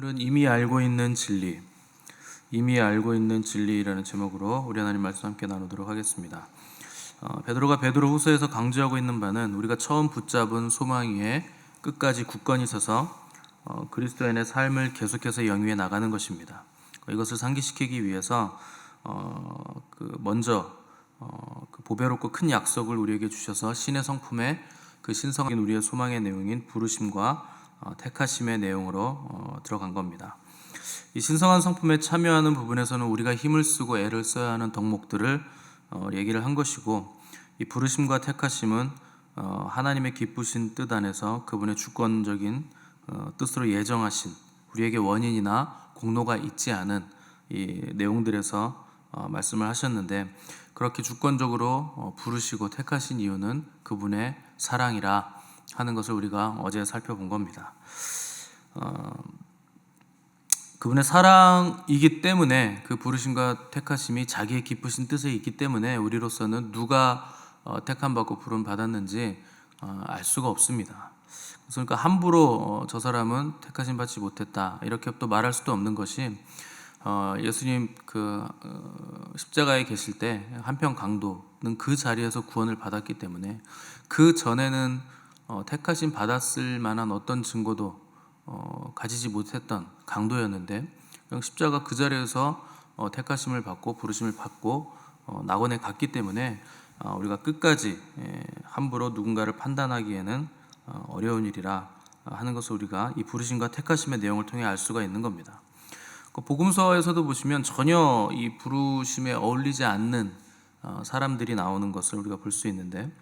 오늘은 이미 알고 있는 진리, 이미 알고 있는 진리라는 제목으로 우리 하나님 말씀 함께 나누도록 하겠습니다. 베드로가 베드로후서에서 강조하고 있는 바는 우리가 처음 붙잡은 소망 위에 끝까지 굳건히 서서 그리스도인의 삶을 계속해서 영위해 나가는 것입니다. 이것을 상기시키기 위해서 먼저 그 보배롭고 큰 약속을 우리에게 주셔서 신의 성품에 그 신성인 우리의 소망의 내용인 부르심과 택하심의 내용으로 들어간 겁니다. 이 신성한 성품에 참여하는 부분에서는 우리가 힘을 쓰고 애를 써야 하는 덕목들을 얘기를 한 것이고, 이 부르심과 택하심은 하나님의 기쁘신 뜻 안에서 그분의 주권적인 뜻으로 예정하신 우리에게 원인이나 공로가 있지 않은 이 내용들에서 말씀을 하셨는데, 그렇게 주권적으로 부르시고 택하신 이유는 그분의 사랑이라 하는 것을 우리가 어제 살펴본 겁니다. 그분의 사랑이기 때문에, 그 부르심과 택하심이 자기의 기쁘신 뜻에 있기 때문에 우리로서는 누가 택함 받고 부름 받았는지 알 수가 없습니다. 그러니까 함부로 저 사람은 택하심 받지 못했다 이렇게 또 말할 수도 없는 것이, 예수님 십자가에 계실 때 한평 강도는 그 자리에서 구원을 받았기 때문에 그 전에는 택하심 받았을 만한 어떤 증거도 가지지 못했던 강도였는데, 십자가 그 자리에서 택하심을 받고 부르심을 받고 낙원에 갔기 때문에 우리가 끝까지 함부로 누군가를 판단하기에는 어려운 일이라 하는 것을 우리가 이 부르심과 택하심의 내용을 통해 알 수가 있는 겁니다. 복음서에서도 보시면 전혀 이 부르심에 어울리지 않는 사람들이 나오는 것을 우리가 볼 수 있는데,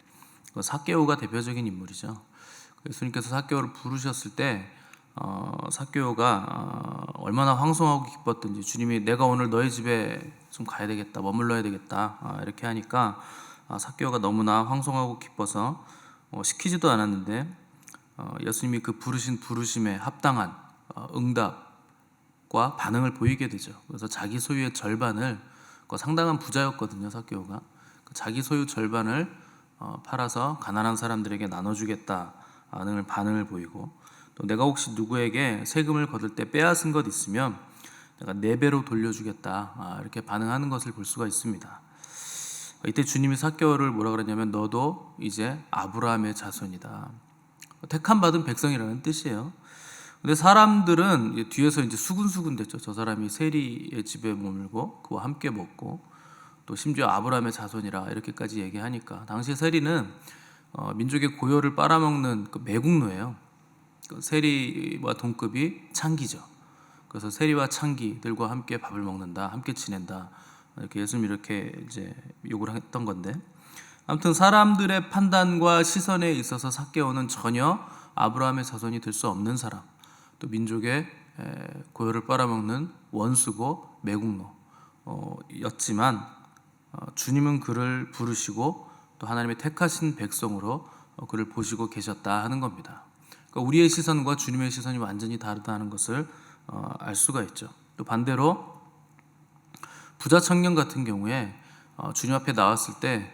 삭개오가 대표적인 인물이죠. 예수님께서 삭개오를 부르셨을 때 삭개오가 얼마나 황송하고 기뻤던지, 주님이 내가 오늘 너희 집에 좀 가야 되겠다, 머물러야 되겠다 이렇게 하니까 삭개오가 너무나 황송하고 기뻐서 시키지도 않았는데 예수님이 그 부르신 부르심에 합당한 응답과 반응을 보이게 되죠. 그래서 자기 소유의 절반을, 상당한 부자였거든요, 삭개오가. 자기 소유 절반을 팔아서 가난한 사람들에게 나눠주겠다는 반응을 보이고, 또 내가 혹시 누구에게 세금을 거둘 때 빼앗은 것 있으면 내가 4배로 돌려주겠다 이렇게 반응하는 것을 볼 수가 있습니다. 이때 주님이 삭개오를 뭐라 그러냐면, 너도 이제 아브라함의 자손이다. 택함 받은 백성이라는 뜻이에요. 근데 사람들은 뒤에서 이제 수군수군 됐죠. 저 사람이 세리의 집에 머물고 그와 함께 먹고 또 심지어 아브라함의 자손이라 이렇게까지 얘기하니까, 당시 세리는 민족의 고요를 빨아먹는 매국노예요. 세리와 동급이 창기죠. 그래서 세리와 창기들과 함께 밥을 먹는다, 함께 지낸다, 이렇게 예수님이 이렇게 이제 요구를 했던 건데, 아무튼 사람들의 판단과 시선에 있어서 삭개오는 전혀 아브라함의 자손이 될 수 없는 사람, 또 민족의 고요를 빨아먹는 원수고 매국노였지만 주님은 그를 부르시고 또 하나님의 택하신 백성으로 그를 보시고 계셨다 하는 겁니다. 그러니까 우리의 시선과 주님의 시선이 완전히 다르다는 것을 알 수가 있죠. 또 반대로 부자 청년 같은 경우에 주님 앞에 나왔을 때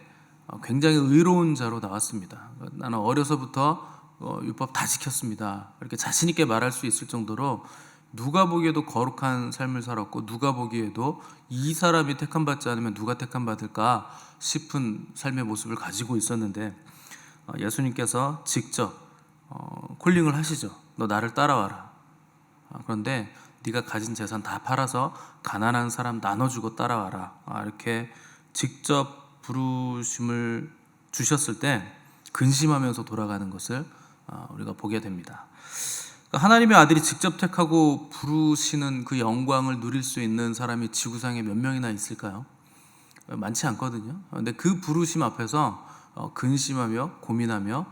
굉장히 의로운 자로 나왔습니다. 나는 어려서부터 율법 다 지켰습니다, 이렇게 자신 있게 말할 수 있을 정도로 누가 보기에도 거룩한 삶을 살았고, 누가 보기에도 이 사람이 택함 받지 않으면 누가 택함 받을까 싶은 삶의 모습을 가지고 있었는데, 예수님께서 직접 콜링을 하시죠. 너 나를 따라와라. 그런데 네가 가진 재산 다 팔아서 가난한 사람 나눠주고 따라와라. 이렇게 직접 부르심을 주셨을 때 근심하면서 돌아가는 것을 우리가 보게 됩니다. 하나님의 아들이 직접 택하고 부르시는 그 영광을 누릴 수 있는 사람이 지구상에 몇 명이나 있을까요? 많지 않거든요. 그런데 그 부르심 앞에서 근심하며 고민하며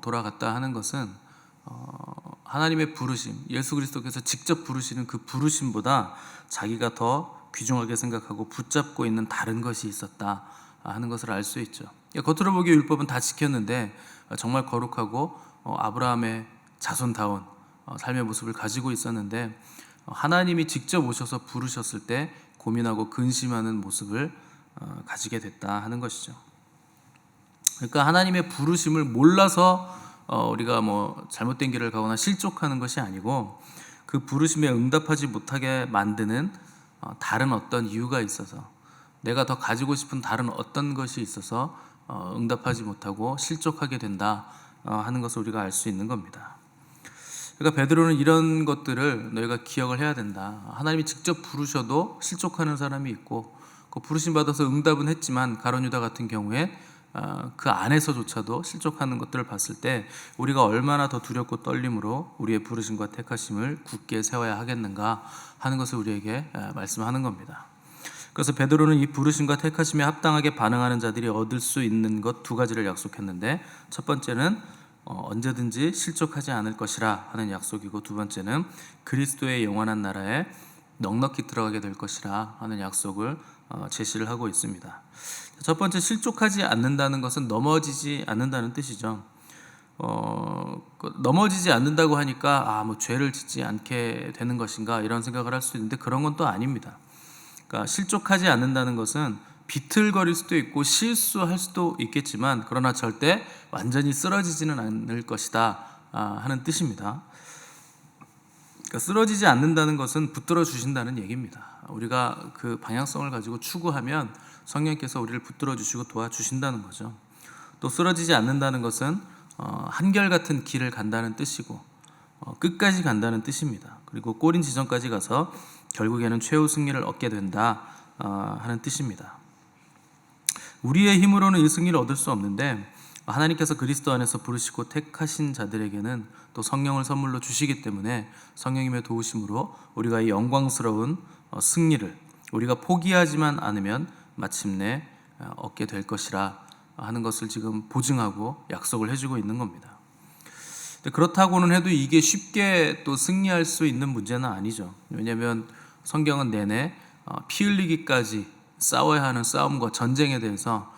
돌아갔다 하는 것은 하나님의 부르심, 예수 그리스도께서 직접 부르시는 그 부르심보다 자기가 더 귀중하게 생각하고 붙잡고 있는 다른 것이 있었다 하는 것을 알 수 있죠. 겉으로 보기에 율법은 다 지켰는데 정말 거룩하고 아브라함의 자손다운 삶의 모습을 가지고 있었는데, 하나님이 직접 오셔서 부르셨을 때 고민하고 근심하는 모습을 가지게 됐다 하는 것이죠. 그러니까 하나님의 부르심을 몰라서 우리가 잘못된 길을 가거나 실족하는 것이 아니고, 그 부르심에 응답하지 못하게 만드는 다른 어떤 이유가 있어서, 내가 더 가지고 싶은 다른 어떤 것이 있어서 응답하지 못하고 실족하게 된다 하는 것을 우리가 알 수 있는 겁니다. 그러니까 베드로는 이런 것들을 너희가 기억을 해야 된다. 하나님이 직접 부르셔도 실족하는 사람이 있고, 그 부르심 받아서 응답은 했지만 가룟 유다 같은 경우에 그 안에서조차도 실족하는 것들을 봤을 때 우리가 얼마나 더 두렵고 떨림으로 우리의 부르심과 택하심을 굳게 세워야 하겠는가 하는 것을 우리에게 말씀하는 겁니다. 그래서 베드로는 이 부르심과 택하심에 합당하게 반응하는 자들이 얻을 수 있는 것 두 가지를 약속했는데, 첫 번째는 언제든지 실족하지 않을 것이라 하는 약속이고, 두 번째는 그리스도의 영원한 나라에 넉넉히 들어가게 될 것이라 하는 약속을 제시를 하고 있습니다. 첫 번째, 실족하지 않는다는 것은 넘어지지 않는다는 뜻이죠. 넘어지지 않는다고 하니까 뭐 죄를 짓지 않게 되는 것인가 이런 생각을 할 수 있는데, 그런 건 또 아닙니다. 그러니까 실족하지 않는다는 것은 비틀거릴 수도 있고 실수할 수도 있겠지만, 그러나 절대 완전히 쓰러지지는 않을 것이다 하는 뜻입니다. 그러니까 쓰러지지 않는다는 것은 붙들어 주신다는 얘기입니다. 우리가 그 방향성을 가지고 추구하면 성령께서 우리를 붙들어 주시고 도와주신다는 거죠. 또 쓰러지지 않는다는 것은 한결같은 길을 간다는 뜻이고, 끝까지 간다는 뜻입니다. 그리고 꼬린 지점까지 가서 결국에는 최후 승리를 얻게 된다 하는 뜻입니다. 우리의 힘으로는 이 승리를 얻을 수 없는데, 하나님께서 그리스도 안에서 부르시고 택하신 자들에게는 또 성령을 선물로 주시기 때문에 성령님의 도우심으로 우리가 이 영광스러운 승리를 우리가 포기하지만 않으면 마침내 얻게 될 것이라 하는 것을 지금 보증하고 약속을 해주고 있는 겁니다. 그렇다고는 해도 이게 쉽게 또 승리할 수 있는 문제는 아니죠. 왜냐하면 성경은 내내 피 흘리기까지 싸워야 하는 싸움과 전쟁에 대해서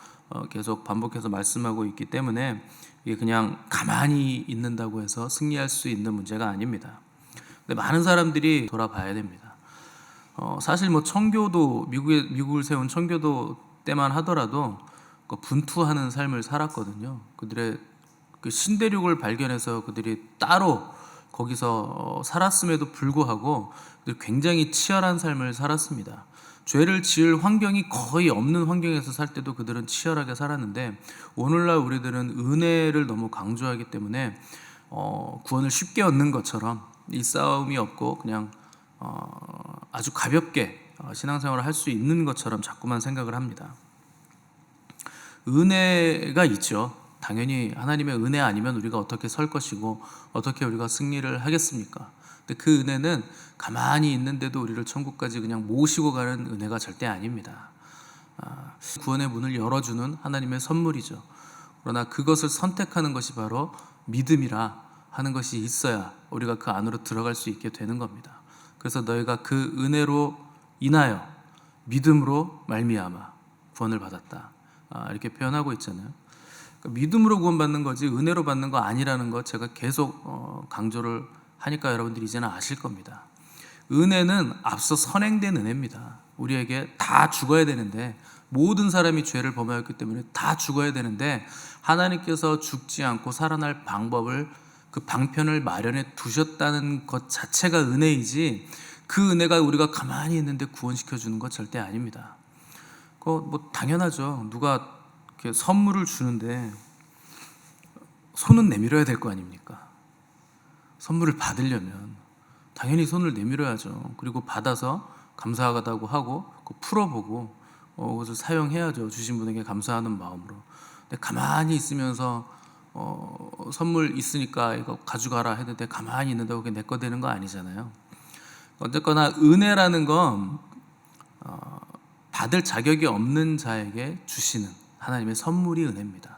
계속 반복해서 말씀하고 있기 때문에 이게 그냥 가만히 있는다고 해서 승리할 수 있는 문제가 아닙니다. 근데 많은 사람들이 돌아봐야 됩니다. 사실 청교도, 미국을 세운 청교도 때만 하더라도 분투하는 삶을 살았거든요. 그들의 그 신대륙을 발견해서 그들이 따로 거기서 살았음에도 불구하고 굉장히 치열한 삶을 살았습니다. 죄를 지을 환경이 거의 없는 환경에서 살 때도 그들은 치열하게 살았는데, 오늘날 우리들은 은혜를 너무 강조하기 때문에 구원을 쉽게 얻는 것처럼 이 싸움이 없고 그냥 아주 가볍게 신앙생활을 할 수 있는 것처럼 자꾸만 생각을 합니다. 은혜가 있죠. 당연히 하나님의 은혜 아니면 우리가 어떻게 설 것이고 어떻게 우리가 승리를 하겠습니까? 근데 그 은혜는 가만히 있는데도 우리를 천국까지 그냥 모시고 가는 은혜가 절대 아닙니다. 구원의 문을 열어주는 하나님의 선물이죠. 그러나 그것을 선택하는 것이 바로 믿음이라 하는 것이 있어야 우리가 그 안으로 들어갈 수 있게 되는 겁니다. 그래서 너희가 그 은혜로 인하여 믿음으로 말미암아 구원을 받았다, 이렇게 표현하고 있잖아요. 그러니까 믿음으로 구원받는 거지 은혜로 받는 거 아니라는 거 제가 계속 강조를 하니까 여러분들이 이제는 아실 겁니다. 은혜는 앞서 선행된 은혜입니다. 우리에게 다 죽어야 되는데, 모든 사람이 죄를 범하였기 때문에 다 죽어야 되는데, 하나님께서 죽지 않고 살아날 방법을, 그 방편을 마련해 두셨다는 것 자체가 은혜이지, 그 은혜가 우리가 가만히 있는데 구원시켜 주는 것 절대 아닙니다. 당연하죠. 누가 이렇게 선물을 주는데 손은 내밀어야 될 거 아닙니까? 선물을 받으려면 당연히 손을 내밀어야죠. 그리고 받아서 감사하다고 하고 풀어보고 그것을 사용해야죠. 주신 분에게 감사하는 마음으로. 근데 가만히 있으면서 선물 있으니까 이거 가져가라 했는데 가만히 있는다고 그게 내 거 되는 거 아니잖아요. 어쨌거나 은혜라는 건 받을 자격이 없는 자에게 주시는 하나님의 선물이 은혜입니다.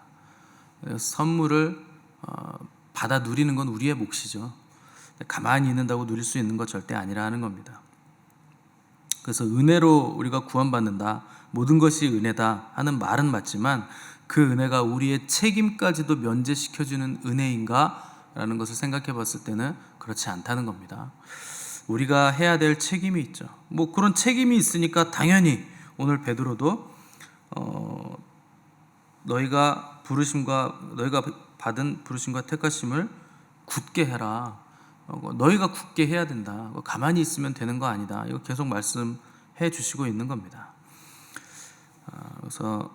선물을 받아 누리는 건 우리의 몫이죠. 가만히 있는다고 누릴 수 있는 것 절대 아니라 하는 겁니다. 그래서 은혜로 우리가 구원받는다, 모든 것이 은혜다 하는 말은 맞지만, 그 은혜가 우리의 책임까지도 면제시켜주는 은혜인가? 라는 것을 생각해 봤을 때는 그렇지 않다는 겁니다. 우리가 해야 될 책임이 있죠. 그런 책임이 있으니까 당연히 오늘 베드로도 너희가 받은 부르심과 택하심을 굳게 해라. 너희가 굳게 해야 된다. 가만히 있으면 되는 거 아니다. 이거 계속 말씀해 주시고 있는 겁니다. 그래서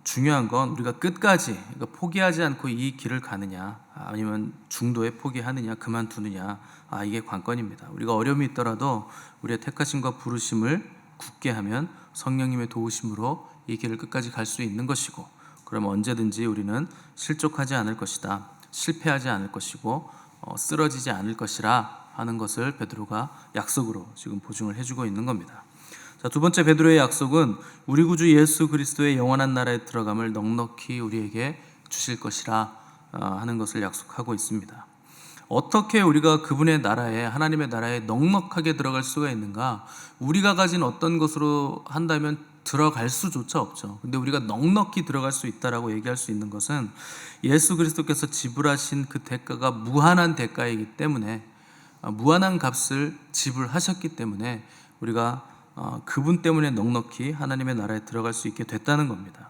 중요한 건 우리가 끝까지 포기하지 않고 이 길을 가느냐, 아니면 중도에 포기하느냐, 그만두느냐, 이게 관건입니다. 우리가 어려움이 있더라도 우리의 택하심과 부르심을 굳게 하면 성령님의 도우심으로 이 길을 끝까지 갈 수 있는 것이고, 그럼 언제든지 우리는 실족하지 않을 것이다, 실패하지 않을 것이고 쓰러지지 않을 것이라 하는 것을 베드로가 약속으로 지금 보증을 해주고 있는 겁니다. 자, 두 번째 베드로의 약속은 우리 구주 예수 그리스도의 영원한 나라에 들어감을 넉넉히 우리에게 주실 것이라 하는 것을 약속하고 있습니다. 어떻게 우리가 그분의 나라에, 하나님의 나라에 넉넉하게 들어갈 수가 있는가? 우리가 가진 어떤 것으로 한다면 들어갈 수조차 없죠. 근데 우리가 넉넉히 들어갈 수 있다라고 얘기할 수 있는 것은 예수 그리스도께서 지불하신 그 대가가 무한한 대가이기 때문에, 무한한 값을 지불하셨기 때문에 우리가 그분 때문에 넉넉히 하나님의 나라에 들어갈 수 있게 됐다는 겁니다.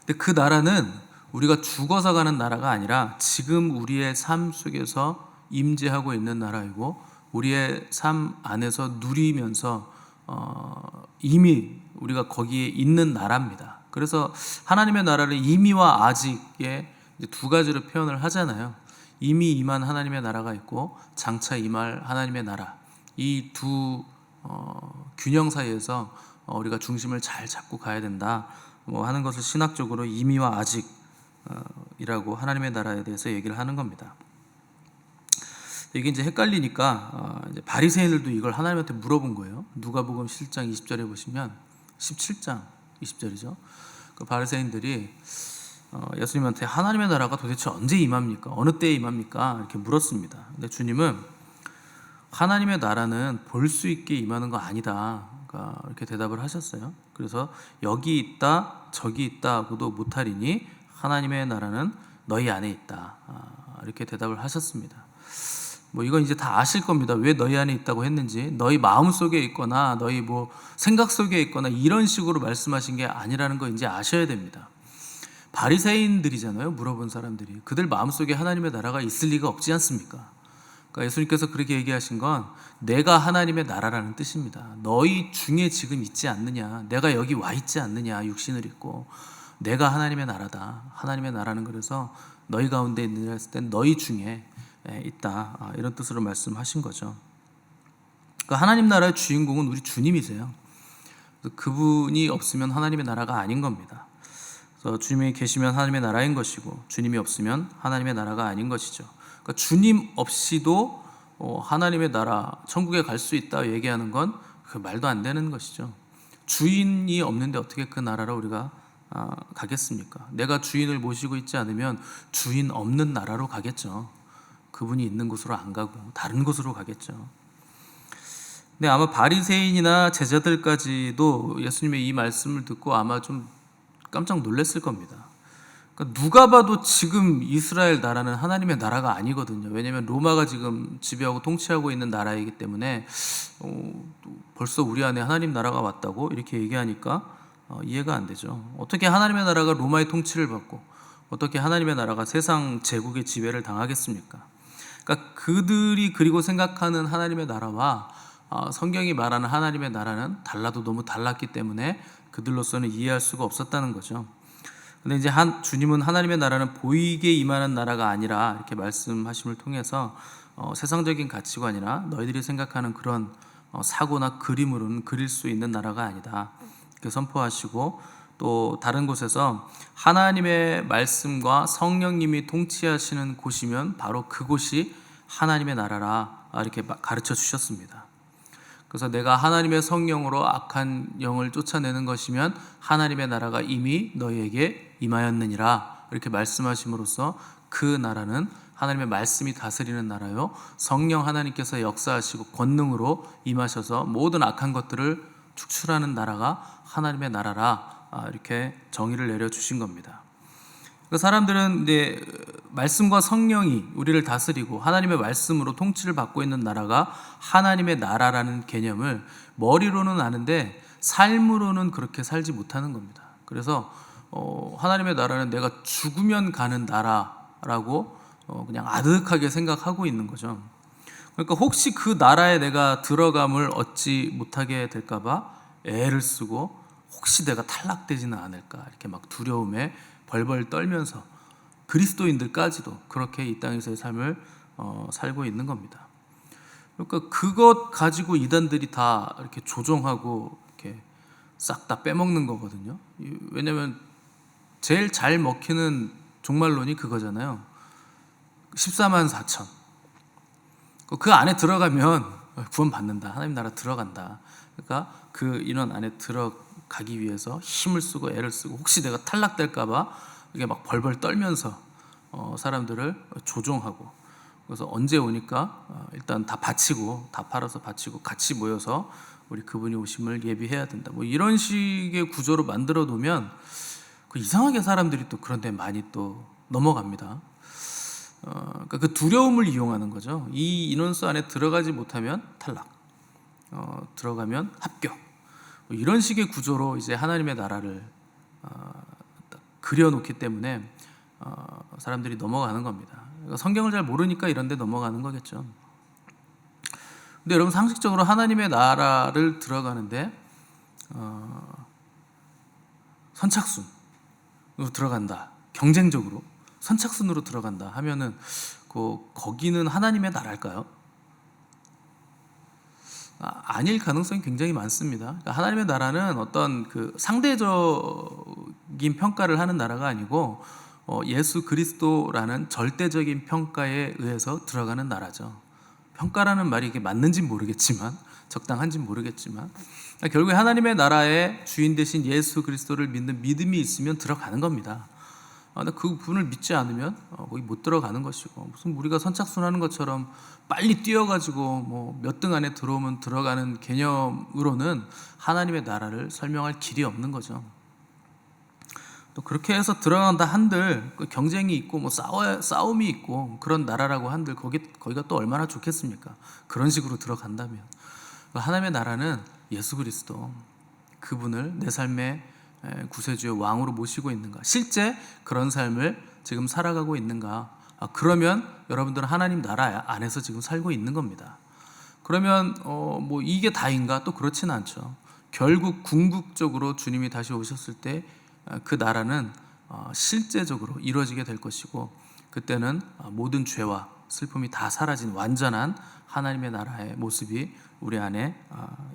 근데 그 나라는 우리가 죽어서 가는 나라가 아니라 지금 우리의 삶 속에서 임재하고 있는 나라이고, 우리의 삶 안에서 누리면서 이미 우리가 거기에 있는 나라입니다. 그래서 하나님의 나라를 이미와 아직의 두 가지로 표현을 하잖아요. 이미 임한 하나님의 나라가 있고 장차 임할 하나님의 나라, 이 두 균형 사이에서 우리가 중심을 잘 잡고 가야 된다 하는 것을 신학적으로 이미와 아직이라고 하나님의 나라에 대해서 얘기를 하는 겁니다. 이게 이제 헷갈리니까 이제 바리새인들도 이걸 하나님한테 물어본 거예요. 누가복음 7장 20절에 보시면, 17장 20절이죠. 그 바리새인들이 예수님한테 하나님의 나라가 도대체 언제 임합니까? 어느 때에 임합니까? 이렇게 물었습니다. 근데 주님은 하나님의 나라는 볼 수 있게 임하는 거 아니다, 이렇게 대답을 하셨어요. 그래서 여기 있다 저기 있다고도 못하리니 하나님의 나라는 너희 안에 있다, 이렇게 대답을 하셨습니다. 이건 이제 다 아실 겁니다. 왜 너희 안에 있다고 했는지. 너희 마음 속에 있거나 너희 생각 속에 있거나 이런 식으로 말씀하신 게 아니라는 거 이제 아셔야 됩니다. 바리새인들이잖아요, 물어본 사람들이. 그들 마음 속에 하나님의 나라가 있을 리가 없지 않습니까? 그러니까 예수님께서 그렇게 얘기하신 건 내가 하나님의 나라라는 뜻입니다. 너희 중에 지금 있지 않느냐, 내가 여기 와 있지 않느냐, 육신을 입고. 내가 하나님의 나라다. 하나님의 나라는 그래서 너희 가운데 있느냐 했을 땐 너희 중에 있다, 이런 뜻으로 말씀하신 거죠. 그러니까 하나님 나라의 주인공은 우리 주님이세요. 그분이 없으면 하나님의 나라가 아닌 겁니다. 그래서 주님이 계시면 하나님의 나라인 것이고, 주님이 없으면 하나님의 나라가 아닌 것이죠. 그러니까 주님 없이도 하나님의 나라, 천국에 갈 수 있다 얘기하는 건 그 말도 안 되는 것이죠. 주인이 없는데 어떻게 그 나라로 우리가 가겠습니까? 내가 주인을 모시고 있지 않으면 주인 없는 나라로 가겠죠. 그분이 있는 곳으로 안 가고 다른 곳으로 가겠죠. 근데 아마 바리새인이나 제자들까지도 예수님의 이 말씀을 듣고 아마 좀 깜짝 놀랐을 겁니다. 그러니까 누가 봐도 지금 이스라엘 나라는 하나님의 나라가 아니거든요. 왜냐하면 로마가 지금 지배하고 통치하고 있는 나라이기 때문에 벌써 우리 안에 하나님 나라가 왔다고 이렇게 얘기하니까 이해가 안 되죠. 어떻게 하나님의 나라가 로마의 통치를 받고 어떻게 하나님의 나라가 세상 제국의 지배를 당하겠습니까? 그러니까 그들이 그리고 생각하는 하나님의 나라와 성경이 말하는 하나님의 나라는 달라도 너무 달랐기 때문에 그들로서는 이해할 수가 없었다는 거죠. 근데 이제 주님은 하나님의 나라는 보이게 임하는 나라가 아니라 이렇게 말씀하심을 통해서 세상적인 가치관이나 너희들이 생각하는 그런 사고나 그림으로는 그릴 수 있는 나라가 아니다, 이렇게 선포하시고, 또 다른 곳에서 하나님의 말씀과 성령님이 통치하시는 곳이면 바로 그곳이 하나님의 나라라, 이렇게 가르쳐 주셨습니다. 그래서 내가 하나님의 성령으로 악한 영을 쫓아내는 것이면 하나님의 나라가 이미 너희에게 임하였느니라, 이렇게 말씀하심으로써 그 나라는 하나님의 말씀이 다스리는 나라요, 성령 하나님께서 역사하시고 권능으로 임하셔서 모든 악한 것들을 축출하는 나라가 하나님의 나라라, 이렇게 정의를 내려주신 겁니다. 사람들은 이제 말씀과 성령이 우리를 다스리고 하나님의 말씀으로 통치를 받고 있는 나라가 하나님의 나라라는 개념을 머리로는 아는데 삶으로는 그렇게 살지 못하는 겁니다. 그래서 하나님의 나라는 내가 죽으면 가는 나라라고 그냥 아득하게 생각하고 있는 거죠. 그러니까 혹시 그 나라에 내가 들어감을 얻지 못하게 될까봐 애를 쓰고 혹시 내가 탈락되지는 않을까 이렇게 막 두려움에 벌벌 떨면서 그리스도인들까지도 그렇게 이 땅에서의 삶을 살고 있는 겁니다. 그러니까 그것 가지고 이단들이 다 이렇게 조종하고 이렇게 싹 다 빼먹는 거거든요. 왜냐하면 제일 잘 먹히는 종말론이 그거잖아요. 14만 4천. 그 안에 들어가면 구원 받는다. 하나님 나라 들어간다. 그러니까 그 인원 안에 들어가기 위해서 힘을 쓰고 애를 쓰고 혹시 내가 탈락될까봐 이게 막 벌벌 떨면서 사람들을 조종하고, 그래서 언제 오니까 일단 다 바치고 다 팔아서 바치고 같이 모여서 우리 그분이 오심을 예비해야 된다. 뭐 이런 식의 구조로 만들어 놓으면 이상하게 사람들이 또 그런 데 많이 또 넘어갑니다. 그러니까 그 두려움을 이용하는 거죠. 이 인원수 안에 들어가지 못하면 탈락, 들어가면 합격. 뭐 이런 식의 구조로 이제 하나님의 나라를 그려놓기 때문에 사람들이 넘어가는 겁니다. 그러니까 성경을 잘 모르니까 이런 데 넘어가는 거겠죠. 근데 여러분, 상식적으로 하나님의 나라를 들어가는데 선착순으로 들어간다, 경쟁적으로 선착순으로 들어간다 하면은 거기는 하나님의 나라일까요? 아닐 가능성이 굉장히 많습니다. 그러니까 하나님의 나라는 어떤 그 상대적인 평가를 하는 나라가 아니고 예수 그리스도라는 절대적인 평가에 의해서 들어가는 나라죠. 평가라는 말이 이게 맞는지는 모르겠지만, 적당한지는 모르겠지만, 그러니까 결국에 하나님의 나라의 주인 되신 예수 그리스도를 믿는 믿음이 있으면 들어가는 겁니다. 근데 그 분을 믿지 않으면 거기 못 들어가는 것이고, 무슨 우리가 선착순하는 것처럼 빨리 뛰어가지고 뭐 몇 등 안에 들어오면 들어가는 개념으로는 하나님의 나라를 설명할 길이 없는 거죠. 또 그렇게 해서 들어간다 한들 경쟁이 있고 뭐 싸움이 있고 그런 나라라고 한들 거기가 또 얼마나 좋겠습니까? 그런 식으로 들어간다면. 하나님의 나라는 예수 그리스도, 그분을 내 삶의 구세주의 왕으로 모시고 있는가, 실제 그런 삶을 지금 살아가고 있는가, 그러면 여러분들은 하나님 나라 안에서 지금 살고 있는 겁니다. 그러면 뭐 이게 다인가? 또 그렇지는 않죠. 결국 궁극적으로 주님이 다시 오셨을 때 그 나라는 실제적으로 이루어지게 될 것이고, 그때는 모든 죄와 슬픔이 다 사라진 완전한 하나님의 나라의 모습이 우리 안에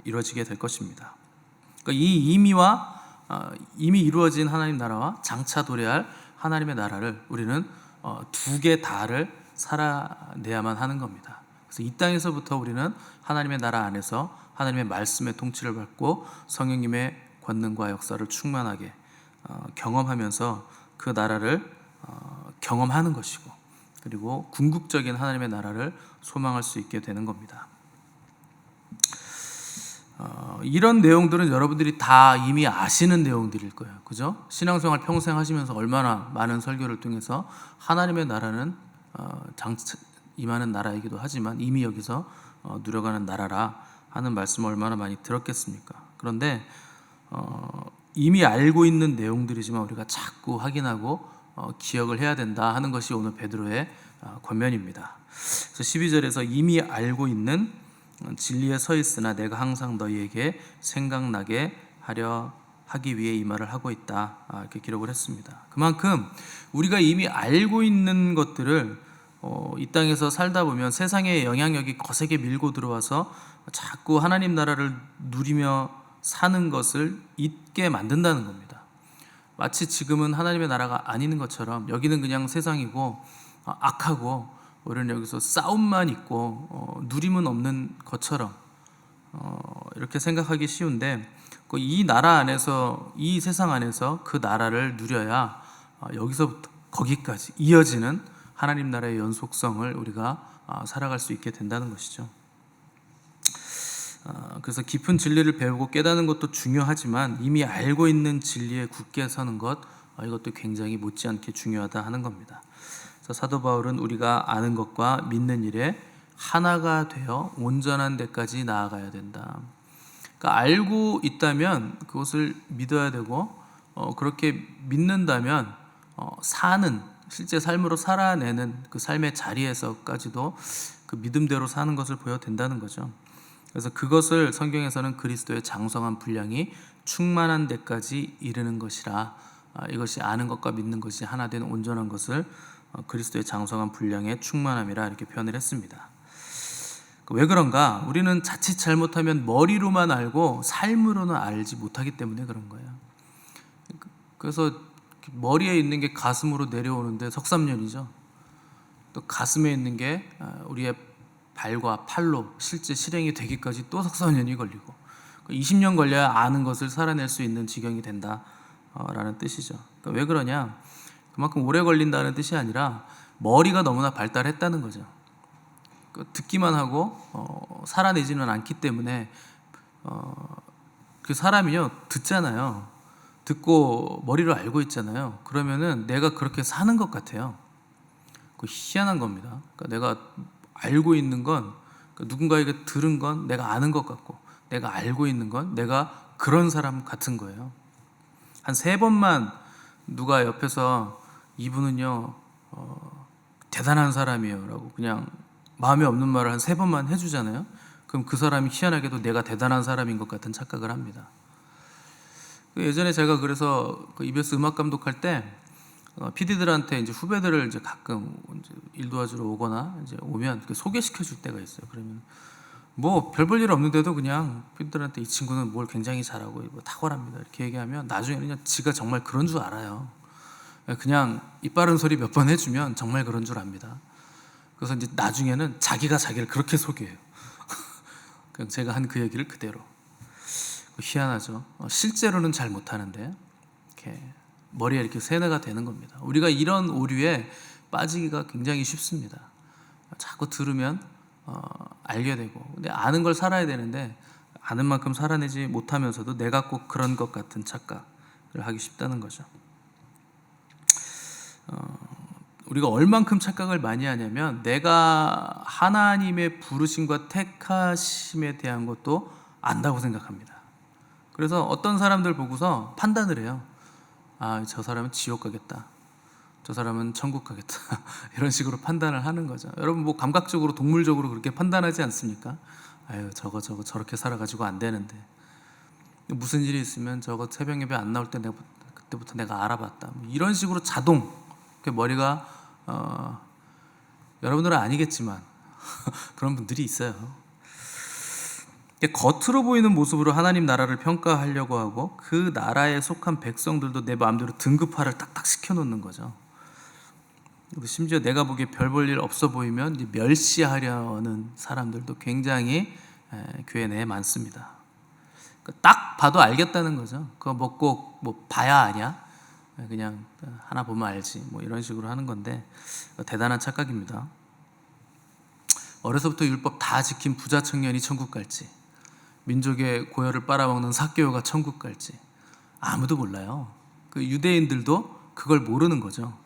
이루어지게 될 것입니다. 그러니까 이 이미 이루어진 하나님 나라와 장차 도래할 하나님의 나라를 우리는 두 개 다를 살아내야만 하는 겁니다. 그래서 이 땅에서부터 우리는 하나님의 나라 안에서 하나님의 말씀의 통치를 받고 성령님의 권능과 역사를 충만하게 경험하면서 그 나라를 경험하는 것이고, 그리고 궁극적인 하나님의 나라를 소망할 수 있게 되는 겁니다. 이런 내용들은 여러분들이 다 이미 아시는 내용들일 거예요. 그죠? 신앙생활 평생 하시면서 얼마나 많은 설교를 통해서 하나님의 나라는 임하는 나라이기도 하지만 이미 여기서 누려가는 나라라 하는 말씀을 얼마나 많이 들었겠습니까? 그런데 이미 알고 있는 내용들이지만 우리가 자꾸 확인하고 기억을 해야 된다 하는 것이 오늘 베드로의 권면입니다. 그래서 12절에서 이미 알고 있는 진리에 서 있으나 내가 항상 너희에게 생각나게 하기 위해 이 말을 하고 있다, 이렇게 기록을 했습니다. 그만큼 우리가 이미 알고 있는 것들을 이 땅에서 살다 보면 세상의 영향력이 거세게 밀고 들어와서 자꾸 하나님 나라를 누리며 사는 것을 잊게 만든다는 겁니다. 마치 지금은 하나님의 나라가 아닌 것처럼, 여기는 그냥 세상이고 악하고 우리는 여기서 싸움만 있고 누림은 없는 것처럼 이렇게 생각하기 쉬운데, 이 나라 안에서, 이 세상 안에서 그 나라를 누려야 여기서부터 거기까지 이어지는 하나님 나라의 연속성을 우리가 살아갈 수 있게 된다는 것이죠. 그래서 깊은 진리를 배우고 깨닫는 것도 중요하지만 이미 알고 있는 진리에 굳게 서는 것, 이것도 굉장히 못지않게 중요하다 하는 겁니다. 그래서 사도 바울은 우리가 아는 것과 믿는 일에 하나가 되어 온전한 데까지 나아가야 된다. 그러니까 알고 있다면 그것을 믿어야 되고, 그렇게 믿는다면 사는 실제 삶으로 살아내는 그 삶의 자리에서까지도 그 믿음대로 사는 것을 보여도 된다는 거죠. 그래서 그것을 성경에서는 그리스도의 장성한 분량이 충만한 데까지 이르는 것이라, 이것이 아는 것과 믿는 것이 하나 된 온전한 것을 그리스도의 장성한 분량의 충만함이라 이렇게 표현을 했습니다. 왜 그런가? 우리는 자칫 잘못하면 머리로만 알고 삶으로는 알지 못하기 때문에 그런 거예요. 그래서 머리에 있는 게 가슴으로 내려오는데 석삼년이죠. 또 가슴에 있는 게 우리의 발과 팔로 실제 실행이 되기까지 또 석삼년이 걸리고 20년 걸려야 아는 것을 살아낼 수 있는 지경이 된다라는 뜻이죠. 그러니까 왜 그러냐? 그만큼 오래 걸린다는 뜻이 아니라 머리가 너무나 발달했다는 거죠. 듣기만 하고 살아내지는 않기 때문에 그 사람이요 듣잖아요. 듣고 머리로 알고 있잖아요. 그러면은 내가 그렇게 사는 것 같아요. 그 희한한 겁니다. 그러니까 내가 알고 있는 건, 그러니까 누군가에게 들은 건 내가 아는 것 같고, 내가 알고 있는 건 내가 그런 사람 같은 거예요. 한 3번만 누가 옆에서 이분은요 대단한 사람이에요 라고 그냥 마음에 없는 말을 한 3번만 해주잖아요. 그럼 그 사람이 희한하게도 내가 대단한 사람인 것 같은 착각을 합니다. 예전에 제가 그래서 그 EBS 음악 감독할 때 PD들한테 이제 후배들을 이제 가끔 이제 일 도와주러 오거나 이제 오면 소개시켜 줄 때가 있어요. 그러면 뭐 별 볼 일 없는데도 그냥 PD들한테 이 친구는 뭘 굉장히 잘하고 뭐 탁월합니다 이렇게 얘기하면 나중에는 그냥 지가 정말 그런 줄 알아요. 그냥 입 바른 소리 몇 번 해주면 정말 그런 줄 압니다. 그래서 이제 나중에는 자기가 자기를 그렇게 소개해요. 그냥 제가 한 그 얘기를 그대로. 희한하죠. 실제로는 잘 못하는데 이렇게 머리에 이렇게 세뇌가 되는 겁니다. 우리가 이런 오류에 빠지기가 굉장히 쉽습니다. 자꾸 들으면 알게 되고, 근데 아는 걸 살아야 되는데 아는 만큼 살아내지 못하면서도 내가 꼭 그런 것 같은 착각을 하기 쉽다는 거죠. 우리가 얼만큼 착각을 많이 하냐면 내가 하나님의 부르심과 택하심에 대한 것도 안다고 생각합니다. 그래서 어떤 사람들 보고서 판단을 해요. 아, 저 사람은 지옥 가겠다, 저 사람은 천국 가겠다 이런 식으로 판단을 하는 거죠. 여러분 뭐 감각적으로 동물적으로 그렇게 판단하지 않습니까? 아유 저거 저렇게 살아가지고 안 되는데, 무슨 일이 있으면 저거 새벽 예배 안 나올 때 그때부터 내가 알아봤다, 이런 식으로 자동 머리가 여러분들은 아니겠지만 그런 분들이 있어요. 겉으로 보이는 모습으로 하나님 나라를 평가하려고 하고 그 나라에 속한 백성들도 내 마음대로 등급화를 딱딱 시켜놓는 거죠. 심지어 내가 보기에 별 볼 일 없어 보이면 멸시하려는 사람들도 굉장히 교회 내에 많습니다. 딱 봐도 알겠다는 거죠. 그거 뭐 꼭 뭐 봐야 아냐? 그냥 하나 보면 알지 뭐 이런 식으로 하는 건데 대단한 착각입니다. 어려서부터 율법 다 지킨 부자 청년이 천국 갈지, 민족의 고열을 빨아먹는 삭개오가 천국 갈지 아무도 몰라요. 그 유대인들도 그걸 모르는 거죠.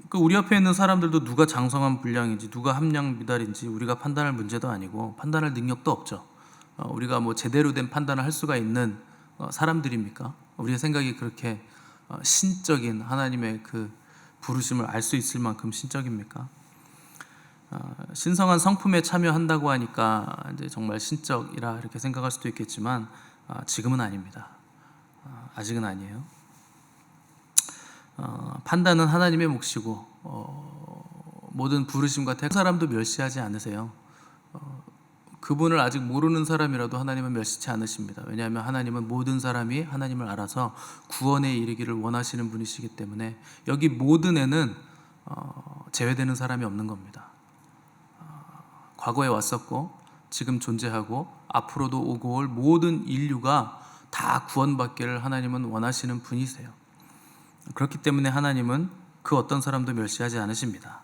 그 우리 옆에 있는 사람들도 누가 장성한 분량인지 누가 함량 미달인지 우리가 판단할 문제도 아니고 판단할 능력도 없죠. 우리가 뭐 제대로 된 판단을 할 수가 있는 사람들입니까? 우리의 생각이 그렇게 신적인 하나님의 그 부르심을 알 수 있을 만큼 신적입니까? 신성한 성품에 참여한다고 하니까 이제 정말 신적이라 이렇게 생각할 수도 있겠지만 지금은 아닙니다. 아직은 아니에요. 판단은 하나님의 몫이고 모든 부르심과 택 사람도 멸시하지 않으세요. 그분을 아직 모르는 사람이라도 하나님은 멸시치 않으십니다. 왜냐하면 하나님은 모든 사람이 하나님을 알아서 구원에 이르기를 원하시는 분이시기 때문에 여기 모든에는 제외되는 사람이 없는 겁니다. 과거에 왔었고 지금 존재하고 앞으로도 오고 올 모든 인류가 다 구원받기를 하나님은 원하시는 분이세요. 그렇기 때문에 하나님은 그 어떤 사람도 멸시하지 않으십니다.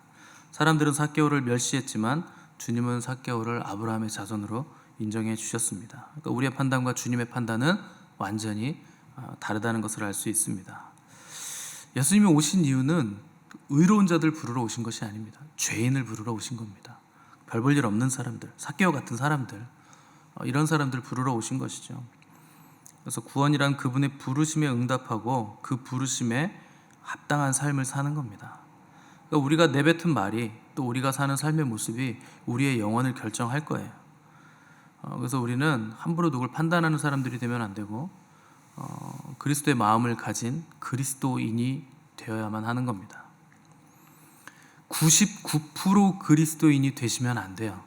사람들은 삭개오를 멸시했지만 주님은 삭개오를 아브라함의 자손으로 인정해 주셨습니다. 그러니까 우리의 판단과 주님의 판단은 완전히 다르다는 것을 알 수 있습니다. 예수님이 오신 이유는 의로운 자들 부르러 오신 것이 아닙니다. 죄인을 부르러 오신 겁니다. 별 볼 일 없는 사람들, 삭개오 같은 사람들, 이런 사람들 부르러 오신 것이죠. 그래서 구원이란 그분의 부르심에 응답하고 그 부르심에 합당한 삶을 사는 겁니다. 그러니까 우리가 내뱉은 말이 또 우리가 사는 삶의 모습이 우리의 영혼을 결정할 거예요. 그래서 우리는 함부로 누굴 판단하는 사람들이 되면 안 되고 그리스도의 마음을 가진 그리스도인이 되어야만 하는 겁니다. 99% 그리스도인이 되시면 안 돼요.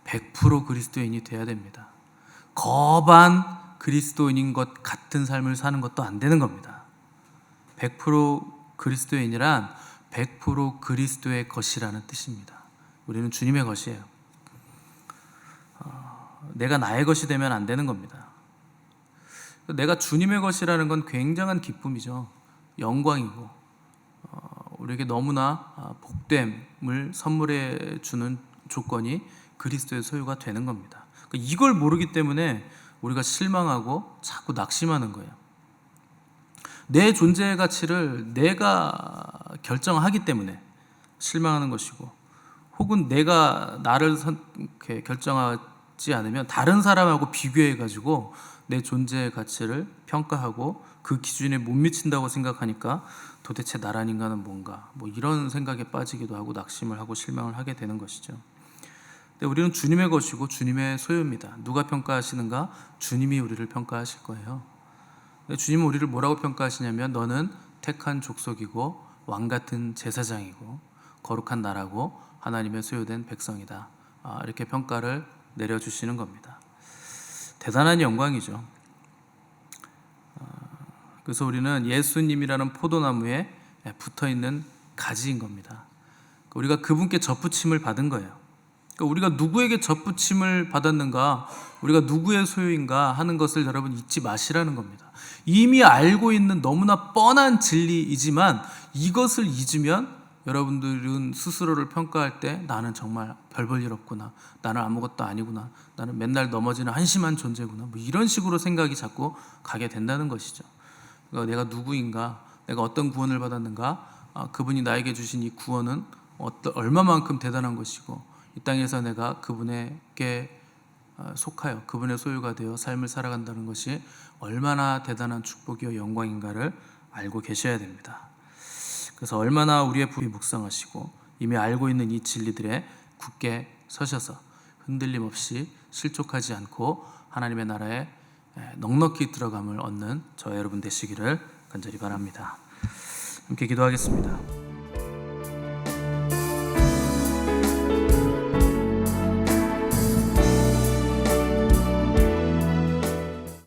100% 그리스도인이 돼야 됩니다. 거반 그리스도인인 것 같은 삶을 사는 것도 안 되는 겁니다. 100% 그리스도인이란 100% 그리스도의 것이라는 뜻입니다. 우리는 주님의 것이에요. 내가 나의 것이 되면 안 되는 겁니다. 내가 주님의 것이라는 건 굉장한 기쁨이죠. 영광이고 우리에게 너무나 복됨을 선물해 주는 조건이 그리스도의 소유가 되는 겁니다. 이걸 모르기 때문에 우리가 실망하고 자꾸 낙심하는 거예요. 내 존재의 가치를 내가 결정하기 때문에 실망하는 것이고, 혹은 내가 나를 결정하지 않으면 다른 사람하고 비교해 가지고 내 존재의 가치를 평가하고 그 기준에 못 미친다고 생각하니까 도대체 나란 인간은 뭔가, 이런 생각에 빠지기도 하고 낙심을 하고 실망을 하게 되는 것이죠. 근데 우리는 주님의 것이고 주님의 소유입니다. 누가 평가하시는가? 주님이 우리를 평가하실 거예요. 주님은 우리를 뭐라고 평가하시냐면, 너는 택한 족속이고 왕같은 제사장이고 거룩한 나라고 하나님의 소유된 백성이다. 이렇게 평가를 내려주시는 겁니다. 대단한 영광이죠. 그래서 우리는 예수님이라는 포도나무에 붙어있는 가지인 겁니다. 우리가 그분께 젖붙임을 받은 거예요. 우리가 누구에게 젖붙임을 받았는가, 우리가 누구의 소유인가 하는 것을 여러분 잊지 마시라는 겁니다. 이미 알고 있는 너무나 뻔한 진리이지만 이것을 잊으면 여러분들은 스스로를 평가할 때 나는 정말 별 볼 일 없구나, 나는 아무것도 아니구나, 나는 맨날 넘어지는 한심한 존재구나, 이런 식으로 생각이 자꾸 가게 된다는 것이죠. 그러니까 내가 누구인가, 내가 어떤 구원을 받았는가, 그분이 나에게 주신 이 구원은 얼마만큼 대단한 것이고, 이 땅에서 내가 그분에게 속하여 그분의 소유가 되어 삶을 살아간다는 것이 얼마나 대단한 축복이요 영광인가를 알고 계셔야 됩니다. 그래서 얼마나 우리의 부위 묵상하시고 이미 알고 있는 이 진리들에 굳게 서셔서 흔들림 없이 실족하지 않고 하나님의 나라에 넉넉히 들어감을 얻는 저 여러분 되시기를 간절히 바랍니다. 함께 기도하겠습니다.